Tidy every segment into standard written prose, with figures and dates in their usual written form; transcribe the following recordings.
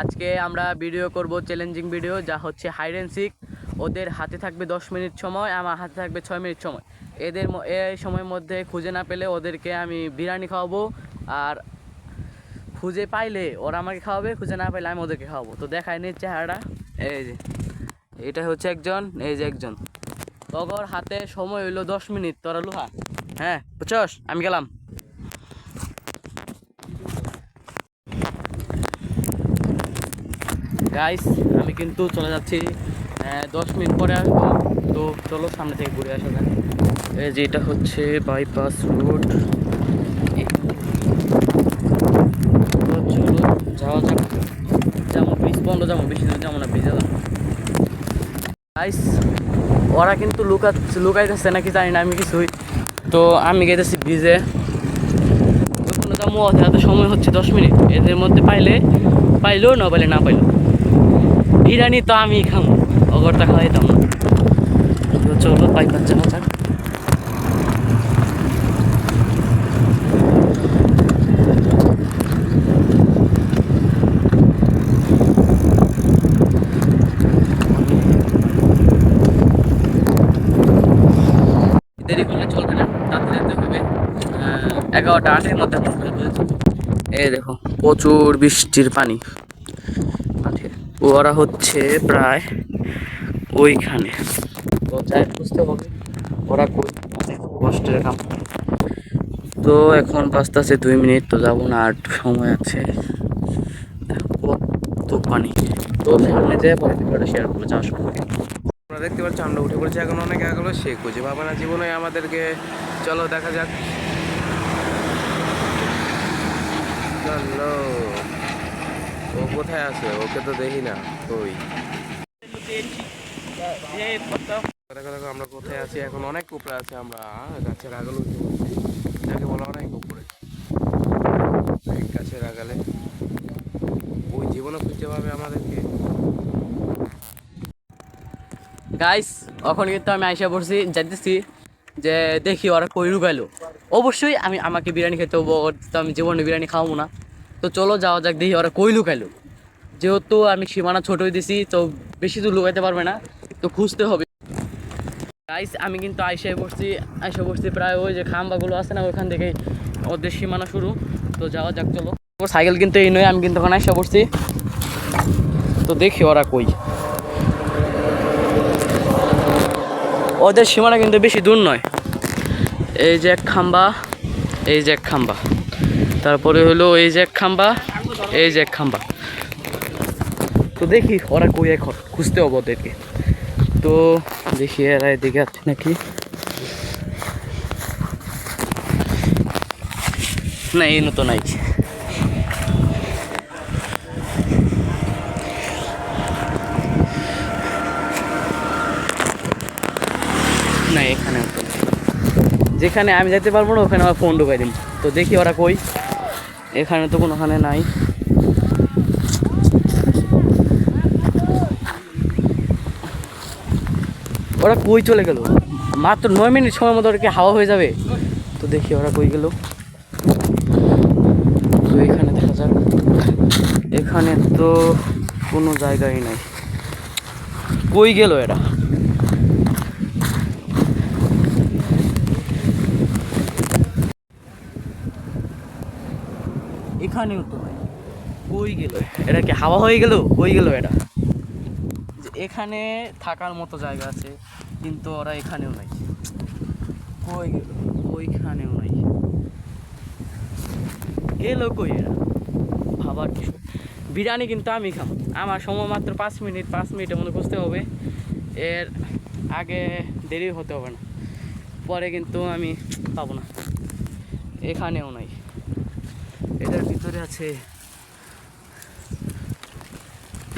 আজকে আমরা ভিডিও করব চ্যালেঞ্জিং ভিডিও, যা হচ্ছে হাইড অ্যান্ড সিক। ওদের হাতে থাকবে 10 মিনিট সময়, আমার হাতে থাকবে 6 মিনিট সময়। এই সময়ের মধ্যে খুঁজে না পেলে ওদেরকে আমি বিরিয়ানি খাওয়াবো, আর খুঁজে পাইলে ওরা আমাকে খাওয়াবে, খুঁজে না পাইলে আমি ওদেরকে খাওয়াবো। তো দেখায় নিয়ে চেহারাটা, এই যে এটা হচ্ছে একজন, এই যে একজন। তগর হাতে সময় হইলো 10 মিনিট। তোরা লুহা, হ্যাঁ বুঝছস, আমি গেলাম। গাইস আমি কিন্তু চলে যাচ্ছি, 10 মিনিট পরে আসবো। তো চলো সামনে থেকে ঘুরে আসা যাক। এই যে এটা হচ্ছে বাইপাস রোড। চলো যাওয়া যাক। যেমন ব্রিজ বন্ধ, যেমন বেশি দূর যেমন না, ব্রিজে যাবো। গাইস ওরা কিন্তু লুকাইতেছে নাকি জানি না আমি কিছুই। তো আমি গেতেছি ব্রিজে, ওখানে যাবো। হাতে সময় হচ্ছে 10 মিনিট। এদের মধ্যে পাইলো না পাইলে না পাইলো বিরিয়ানি তো আমি খাবো, অগরটা খাওয়াইতাম না। তো চলো বাইপাস যাওয়া যাক। দেরি করলে চলবে না, তাড়াতাড়ি যেতে হবে। 11টা 8-এর মধ্যে এই দেখো প্রচুর বৃষ্টির পানি। ওরা হচ্ছে প্রায় ওইখানে, তো যাই বুঝতে হবে ওরা অনেক কষ্টের কাম। তো এখন বাজতেছে 2 মিনিট, তো যাবো না, আর সময় আছে। কত পানি। তো সামনে যেয়ে পরে ভিডিওটা শেয়ার করবো যাওয়ার সময়। আমরা দেখতে পাচ্ছি আমরা উঠে পড়েছি এখন অনেক আগে সে খুঁজে পাবে না জীবনে আমাদেরকে। চলো দেখা যাক। চলো, ও কোথায় আছে? ওকে তো দেখি না। ওই দেখো দেখো আমরা কোথায় আছি এখন। অনেক উপরে আছে, আমরা গাছের আগালে উঠে পড়েছি, যাকে বলা অনেক উপরে। গাছের আগালে ওই জীবনে খুঁজে পাবে আমাদেরকে। গাইস এখন কিন্তু আমি আইসা পড়ছি, যাইতেছি যে দেখি ওরা কই লুকাইলো। অবশ্যই আমাকে বিরিয়ানি খেতে হবো, তো আমি জীবনে বিরিয়ানি খাওয়াবো না। তো চলো যাওয়া যাক, দেখি ওরা কই লুকাইলো। যেহেতু আমি সীমানা ছোটই দিছি, তো বেশি দূর লুকাইতে পারবে না, তো খুঁজতে হবে। গাইস আমি কিন্তু আইসা পড়ছি প্রায় ওই যে খাম্বাগুলো আছে না, ওইখান থেকে ওদের সীমানা শুরু। তো যাওয়া যাক চলো। সাইকেল কিন্তু এই নয়, আমি কিন্তু ওখানে আইসা পড়ছি। তো দেখি ওরা কই। ওদের সীমানা কিন্তু বেশি দূর নয়। এই যে এক খাম্বা, এই যে এক খাম্বা, তারপরে হলো এই যে এক খাম্বা, এই যে এক খাম্বা। তো দেখি ওরা কই, এখন খুঁজতে হবে ওদেরকে। তো দেখি এরা এদিকে আছে নাকি না, এই তো নাই। না এখানে যেখানে আমি যেতে পারবো না ওখানে আমার ফোন ঢুকাই দিন। তো দেখি ওরা কই। এখানে তো কোনোখানে নাই। ওরা কই চলে গেল? মাত্র 9 মিনিট সময় মতো ওদেরকে হাওয়া হয়ে যাবে। তো দেখি ওরা কই গেল। তো এখানে দেখা যাক, এখানে তো কোনো জায়গায় নাই। কই গেল এরা? এখানেও তো নাই। কই গেল এরা? কি হাওয়া হয়ে গেল? কই গেল এরা? এখানে থাকার মতো জায়গা আছে, কিন্তু ওরা এখানেও নাই। কই গেল? ওইখানেও নাই। গেল কই এরা? ভাবার কিছু। বিরিয়ানি কিন্তু আমি খাবো, আমার সময় মাত্র 5 মিনিট। 5 মিনিটের মধ্যে খুঁজতে হবে, এর আগে দেরি হতে হবে না। পরে কিন্তু আমি পাবো না। এখানেও নাই, এটার ভিতরে আছে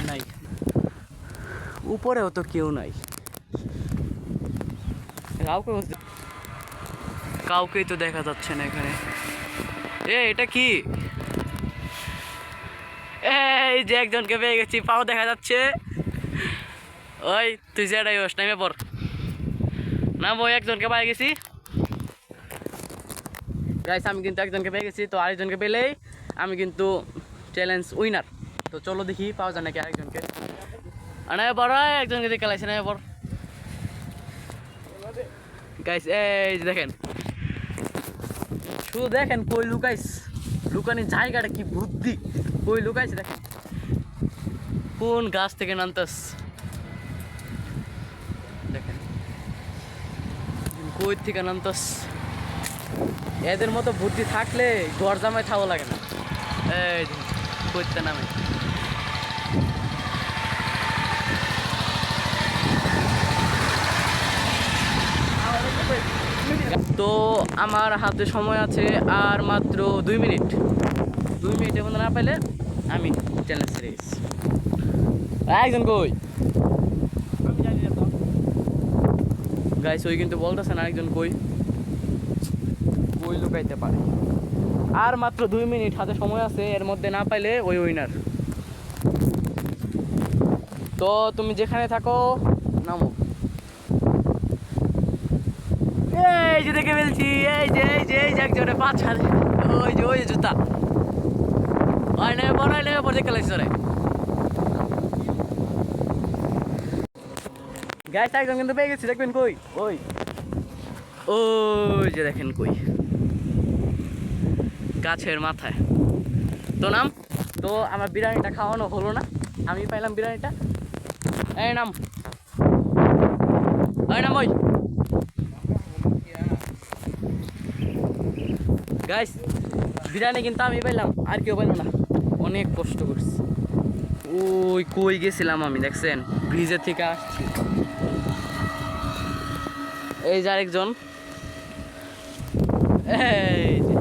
নাই, উপরেও তো কেউ নাই। কাউকেই তো দেখা যাচ্ছে না এখানে। এটা কি? এই যে একজনকে পেয়ে গেছি, পাও দেখা যাচ্ছে। ওই তুই যেটাই হোস নামে পর না, ওই একজনকে পেয়ে গেছি। গাইস আমি কিন্তু একজনকে পেয়ে গেছি, তো আরেকজনকে পেলেই আমি কিন্তু চ্যালেঞ্জ উইনার। তো চলো দেখি পাওয়া যায় নাকি আরেকজনকে। আরে বড় একজনকে দেখে লাইছে না বড় গাইস, এই যে দেখেন, শুধু দেখেন কই লুকাইস, লুকানির জায়গাটা কি বুদ্ধি, কই লুকাইছে দেখেন, কোন গাছ থেকে নামতাস দেখেন, কই থেকে নামতাস। এদের মতো বুদ্ধি থাকলে ঘর জামাই থাকো লাগে না। এই যে কইতে নামে, তো আমার হাতে সময় আছে আর মাত্র 2 মিনিট। 2 মিনিটের মধ্যে না পাইলে আমি চ্যালেঞ্জ ছেড়ে গেছি। একজন কই গাইস, ওই কিন্তু বলতেছে না একজন কই, কই লুকাইতে পারে। আর মাত্র 2 মিনিট হাতে সময় আছে, এর মধ্যে না পাইলে ওই উইনার। তো তুমি যেখানে থাকো নামো। এই যে দেখে ফেলছি, এই যে এই যে এই যে একজনে 5 হাত, ওই যে জুতা নেবে পরে দেখে লাগছে রে গাইস। একজন কিন্তু পেয়ে গেছি, দেখবেন কই, ওই যে দেখেন কই, গাছের মাথায়। তো নাম, তো আমার বিরিয়ানিটা খাওয়ানো হলো না, আমি পাইলাম বিরিয়ানিটা। এই নাম, ওই গাইস, বিরিয়ানি কিন্তু আমি পাইলাম, আর কেউ পাইল না। অনেক কষ্ট করছি। ওই কই গেছিলাম আমি, দেখছেন ব্রিজের থেকে আসছি। এই যে আরেকজন, এই যে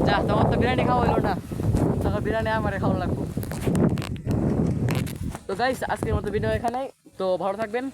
যা, তোমার তো বিরিয়ানি খাওয়া হইলো না, তোমার বিরিয়ানি আমারে খাওয়া লাগবে। তো গাইস, আজকের মতো ভিডিও এখানেই। তো ভালো থাকবেন।